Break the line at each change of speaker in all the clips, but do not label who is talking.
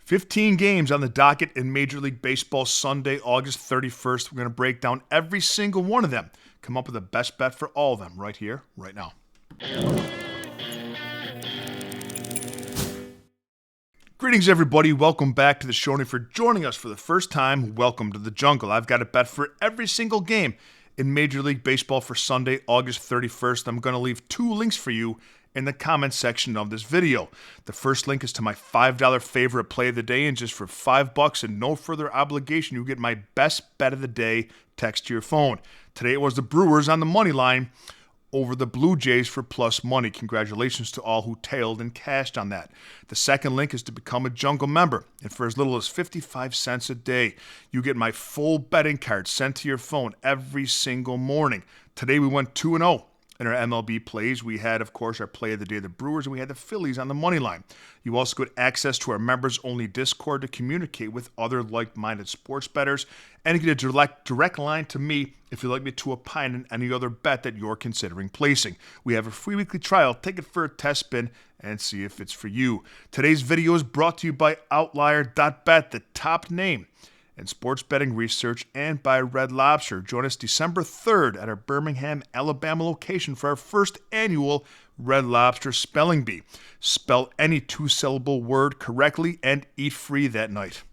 15 games on the docket in Major League Baseball Sunday, August 31st. We're going to break down every single one of them. Come up with the best bet for all of them right here, right now. Greetings, everybody. Welcome back to the show. And for joining us for the first time, welcome to the jungle. I've got a bet for every single game in Major League Baseball for Sunday, August 31st. I'm going to leave two links for you in the comments section of this video. The first link is to my $5 favorite play of the day, and just for $5 and no further obligation, you get my best bet of the day text to your phone. Today it was the Brewers on the money line over the Blue Jays for plus money. Congratulations to all who tailed and cashed on that. The second link is to become a Jungle member, and for as little as 55 cents a day, you get my full betting card sent to your phone every single morning. Today we went 2-0 in our MLB plays. We had, of course, our play of the day, the Brewers, and we had the Phillies on the money line. You also get access to our members-only Discord to communicate with other like-minded sports bettors, and you get a direct line to me if you'd like me to opine on any other bet that you're considering placing. We have a free weekly trial. Take it for a test spin and see if it's for you. Today's video is brought to you by Outlier.bet, the top name in sports betting research, and by Red Lobster. Join us December 3rd at our Birmingham, Alabama location for our first annual Red Lobster Spelling Bee. Spell any two-syllable word correctly and eat free that night.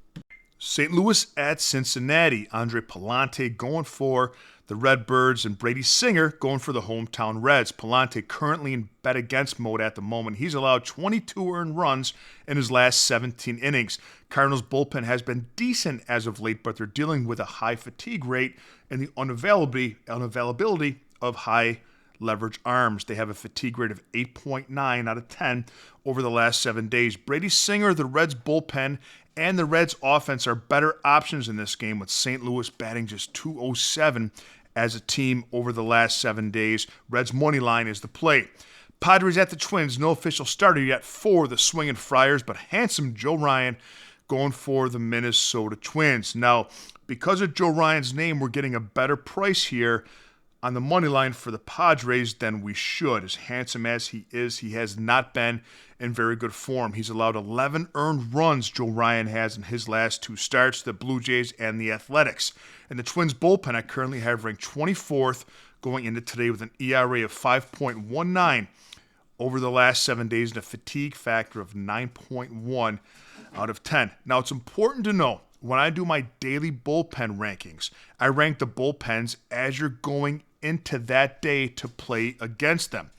St. Louis at Cincinnati. Andre Pallante going for the Redbirds, and Brady Singer going for the hometown Reds. Pallante currently in bet against mode at the moment. He's allowed 22 earned runs in his last 17 innings. Cardinals bullpen has been decent as of late, but they're dealing with a high fatigue rate and the unavailability of high leverage arms. They have a fatigue rate of 8.9 out of 10 over the last 7 days. Brady Singer, the Reds bullpen, and the Reds offense are better options in this game, with St. Louis batting just .207 as a team over the last 7 days. Reds money line is the play. Padres at the Twins. No official starter yet for the Swinging Friars, but handsome Joe Ryan going for the Minnesota Twins. Now, because of Joe Ryan's name, we're getting a better price here on the money line for the Padres than we should. As handsome as he is, he has not been in very good form. He's allowed 11 earned runs, Joe Ryan has, in his last two starts, the Blue Jays and the Athletics. And the Twins bullpen I currently have ranked 24th going into today with an ERA of 5.19 over the last 7 days and a fatigue factor of 9.1 out of 10. Now, it's important to know, when I do my daily bullpen rankings, I rank the bullpens as you're going into that day to play against them.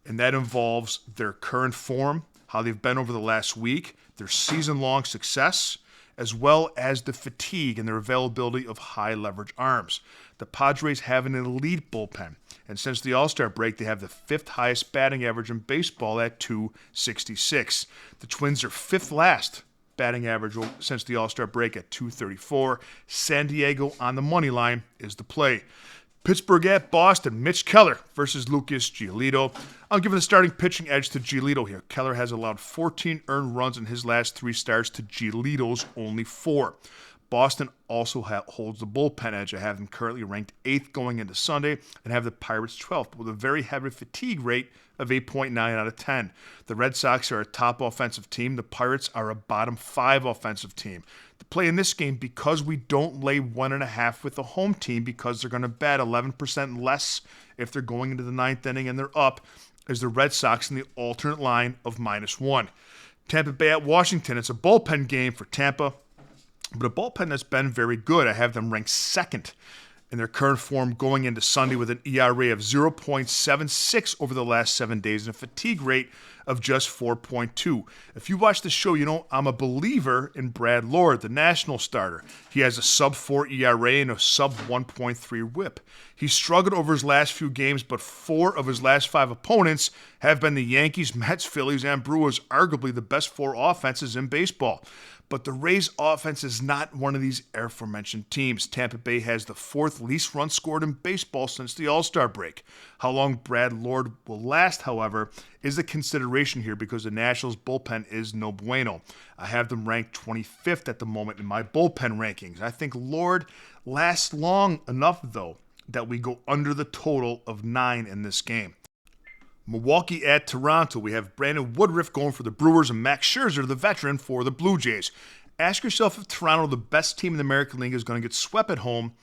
And that involves their current form, how they've been over the last week, their season-long success, as well as the fatigue and their availability of high leverage arms. The Padres have an elite bullpen, and since the All-Star break, they have the fifth highest batting average in baseball at .266. The Twins are fifth last batting average since the All-Star break at .234. San Diego on the money line is the play. Pittsburgh at Boston. Mitch Keller versus Lucas Giolito. I'm giving the starting pitching edge to Giolito here. Keller has allowed 14 earned runs in his last 3 starts to Giolito's only 4. Boston also holds the bullpen edge. I have them currently ranked 8th going into Sunday and have the Pirates 12th, with a very heavy fatigue rate of 8.9 out of 10. The Red Sox are a top offensive team. The Pirates are a bottom 5 offensive team. The play in this game, because we don't lay 1.5 with the home team, because they're going to bat 11% less if they're going into the 9th inning and they're up, is the Red Sox in the alternate line of -1. Tampa Bay at Washington. It's a bullpen game for Tampa, but a bullpen that's been very good. I have them ranked 2nd in their current form going into Sunday with an ERA of 0.76 over the last 7 days and a fatigue rate of just 4.2. If you watch the show, you know I'm a believer in Brad Lord, the national starter. He has a sub-4 ERA and a sub-1.3 whip. He's struggled over his last few games, but 4 of his last 5 opponents have been the Yankees, Mets, Phillies, and Brewers, arguably the best 4 offenses in baseball. But the Rays' offense is not one of these aforementioned teams. Tampa Bay has the 4th least runs scored in baseball since the All-Star break. How long Brad Lord will last, however, is a consideration here, because the Nationals' bullpen is no bueno. I have them ranked 25th at the moment in my bullpen rankings. I think Lord lasts long enough, though, that we go under the total of 9 in this game. Milwaukee at Toronto. We have Brandon Woodruff going for the Brewers and Max Scherzer, the veteran, for the Blue Jays. Ask yourself if Toronto, the best team in the American League, is going to get swept at home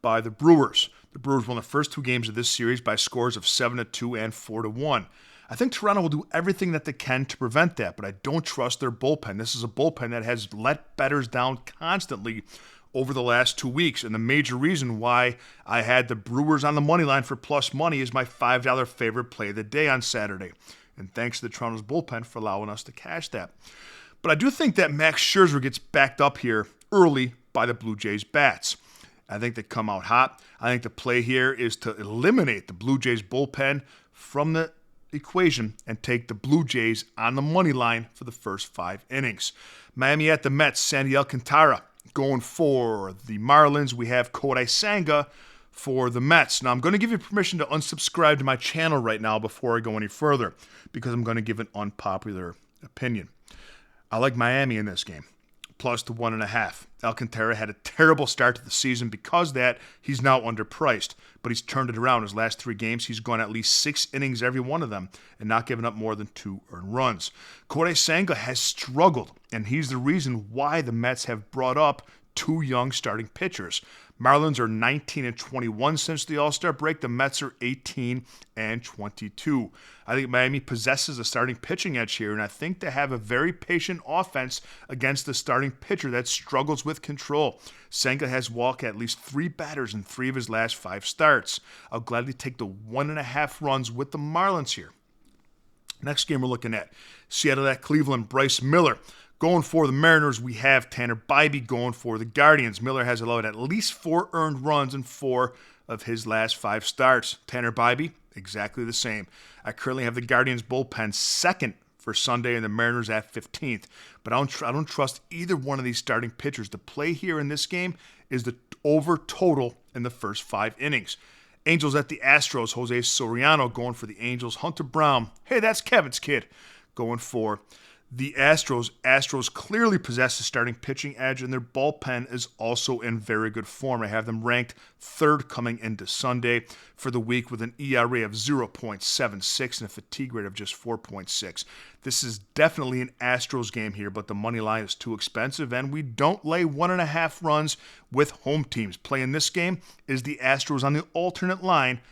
by the Brewers. The Brewers won the first 2 games of this series by scores of 7-2 and 4-1. I think Toronto will do everything that they can to prevent that, but I don't trust their bullpen. This is a bullpen that has let bettors down constantly over the last 2 weeks, and the major reason why I had the Brewers on the money line for plus money is my $5 favorite play of the day on Saturday. And thanks to the Toronto's bullpen for allowing us to cash that. But I do think that Max Scherzer gets backed up here early by the Blue Jays bats. I think they come out hot. I think the play here is to eliminate the Blue Jays bullpen from the equation and take the Blue Jays on the money line for the first 5 innings. Miami at the Mets, Sandy Alcantara going for the Marlins. We have Kodai Senga for the Mets. Now, I'm going to give you permission to unsubscribe to my channel right now before I go any further because I'm going to give an unpopular opinion. I like Miami in this game, plus the 1.5. Alcantara had a terrible start to the season. Because of that, he's now underpriced, but he's turned it around. His last 3 games, he's gone at least 6 innings every one of them and not given up more than 2 earned runs. Kodai Senga has struggled, and he's the reason why the Mets have brought up 2 young starting pitchers. Marlins are 19-21 since the All-Star break. The Mets are 18-22. I think Miami possesses a starting pitching edge here, and I think they have a very patient offense against the starting pitcher that struggles with control. Senga has walked at least 3 batters in 3 of his last 5 starts. I'll gladly take the 1.5 runs with the Marlins here. Next game we're looking at Seattle at Cleveland, Bryce Miller. Going for the Mariners, we have Tanner Bybee going for the Guardians. Miller has allowed at least 4 earned runs in 4 of his last 5 starts. Tanner Bybee, exactly the same. I currently have the Guardians bullpen second for Sunday and the Mariners at 15th. But I don't trust either one of these starting pitchers. The play here in this game is the over total in the first 5 innings. Angels at the Astros, Jose Soriano going for the Angels. Hunter Brown, hey, that's Kevin's kid, going for the Astros. Astros clearly possess the starting pitching edge, and their bullpen is also in very good form. I have them ranked 3rd coming into Sunday for the week with an ERA of 0.76 and a fatigue rate of just 4.6. This is definitely an Astros game here, but the money line is too expensive, and we don't lay 1.5 runs with home teams. Playing this game is the Astros on the alternate line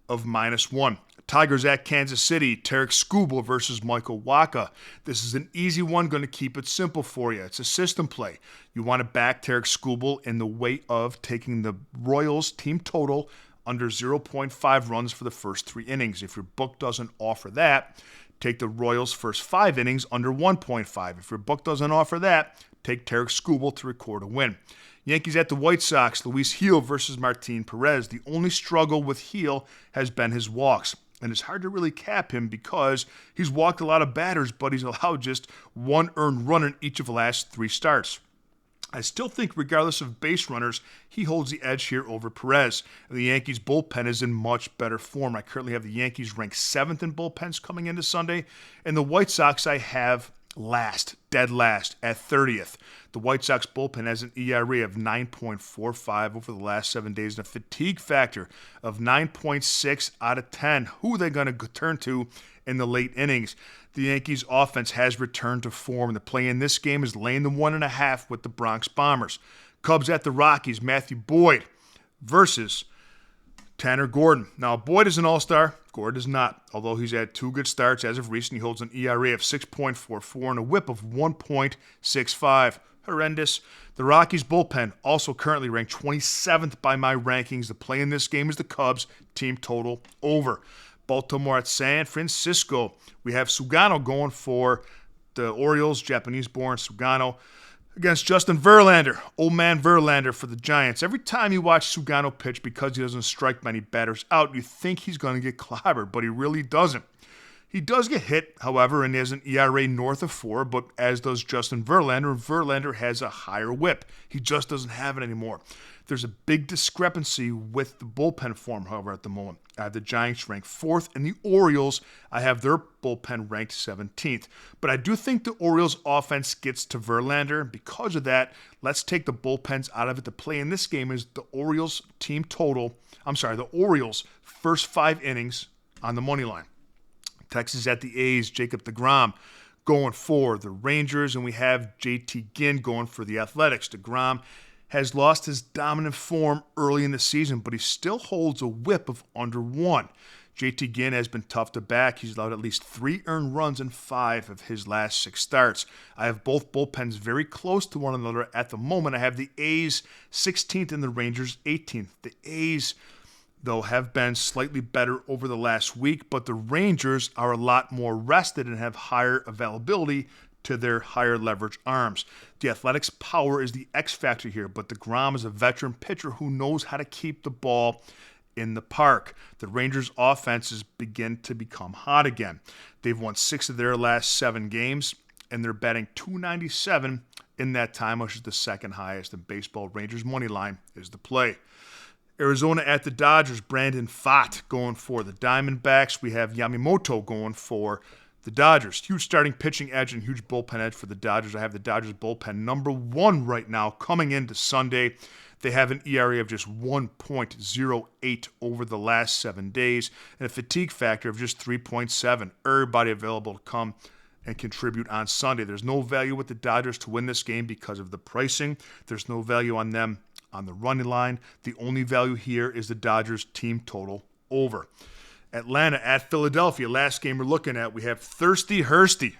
of -1. Tigers at Kansas City, Tarek Skubal versus Michael Wacha. This is an easy one, going to keep it simple for you. It's a system play. You want to back Tarek Skubal in the way of taking the Royals team total under 0.5 runs for the first 3 innings. If your book doesn't offer that, take the Royals' first 5 innings under 1.5. If your book doesn't offer that, take Tarek Skubal to record a win. Yankees at the White Sox, Luis Gil versus Martin Perez. The only struggle with Gil has been his walks. And it's hard to really cap him because he's walked a lot of batters, but he's allowed just 1 earned run in each of the last 3 starts. I still think, regardless of base runners, he holds the edge here over Perez. And the Yankees' bullpen is in much better form. I currently have the Yankees ranked 7th in bullpens coming into Sunday, and the White Sox I have dead last, at 30th. The White Sox bullpen has an ERA of 9.45 over the last 7 days and a fatigue factor of 9.6 out of 10. Who are they going to turn to in the late innings? The Yankees' offense has returned to form. The play in this game is laying the 1.5 with the Bronx Bombers. Cubs at the Rockies, Matthew Boyd versus Tanner Gordon. Now, Boyd is an all-star. Gordon is not. Although he's had 2 good starts as of recent, he holds an ERA of 6.44 and a whip of 1.65. Horrendous. The Rockies bullpen also currently ranked 27th by my rankings. The play in this game is the Cubs team total over. Baltimore at San Francisco. We have Sugano going for the Orioles, Japanese-born Sugano, against Justin Verlander, old man Verlander for the Giants. Every time you watch Sugano pitch, because he doesn't strike many batters out, you think he's going to get clobbered, but he really doesn't. He does get hit, however, and he has an ERA north of 4, but as does Justin Verlander. Verlander has a higher whip. He just doesn't have it anymore. There's a big discrepancy with the bullpen form, however, at the moment. I have the Giants ranked 4th, and the Orioles, I have their bullpen ranked 17th. But I do think the Orioles' offense gets to Verlander. Because of that, let's take the bullpens out of it. The play in this game is the Orioles team total. The Orioles' first 5 innings on the money line. Texas at the A's, Jacob deGrom going for the Rangers, and we have JT Ginn going for the Athletics. deGrom has lost his dominant form early in the season, but he still holds a whip of under 1. JT Ginn has been tough to back. He's allowed at least 3 earned runs in 5 of his last 6 starts. I have both bullpens very close to one another at the moment. I have the A's 16th and the Rangers 18th. The A's, though, have been slightly better over the last week, but the Rangers are a lot more rested and have higher availability to their higher leverage arms. The Athletics' power is the X factor here, but deGrom is a veteran pitcher who knows how to keep the ball in the park. The Rangers' offenses begin to become hot again. They've won 6 of their last 7 games, and they're batting .297 in that time, which is the second highest in baseball. Rangers' money line is the play. Arizona at the Dodgers, Brandon Pfaadt going for the Diamondbacks. We have Yamamoto going for the Dodgers. Huge starting pitching edge and huge bullpen edge for the Dodgers. I have the Dodgers bullpen number 1 right now coming into Sunday. They have an ERA of just 1.08 over the last 7 days and a fatigue factor of just 3.7. Everybody available to come and contribute on Sunday. There's no value with the Dodgers to win this game because of the pricing. There's no value on them on the running line. The only value here is the Dodgers team total over. Atlanta at Philadelphia. Last game we're looking at, we have Thirsty Hurston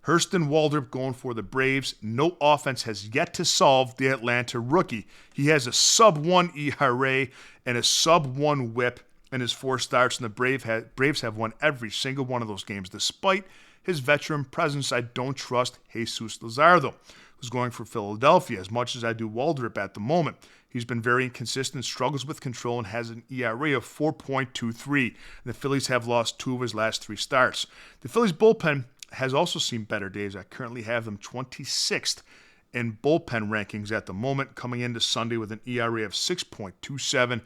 Waldrop going for the Braves. No offense has yet to solve the Atlanta rookie. He has a sub-1 ERA and a sub-1 whip in his 4 starts, and the Braves have won every single one of those games. Despite his veteran presence, I don't trust Jesus Luzardo, who's going for Philadelphia, as much as I do Waldrop at the moment. He's been very inconsistent, struggles with control, and has an ERA of 4.23. And the Phillies have lost 2 of his last 3 starts. The Phillies bullpen has also seen better days. I currently have them 26th in bullpen rankings at the moment, coming into Sunday with an ERA of 6.27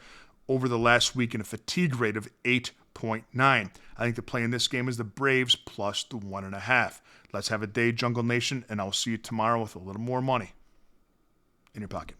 over the last week and a fatigue rate of 8.9. I think the play in this game is the Braves plus the 1.5. Let's have a day, Jungle Nation, and I'll see you tomorrow with a little more money in your pocket.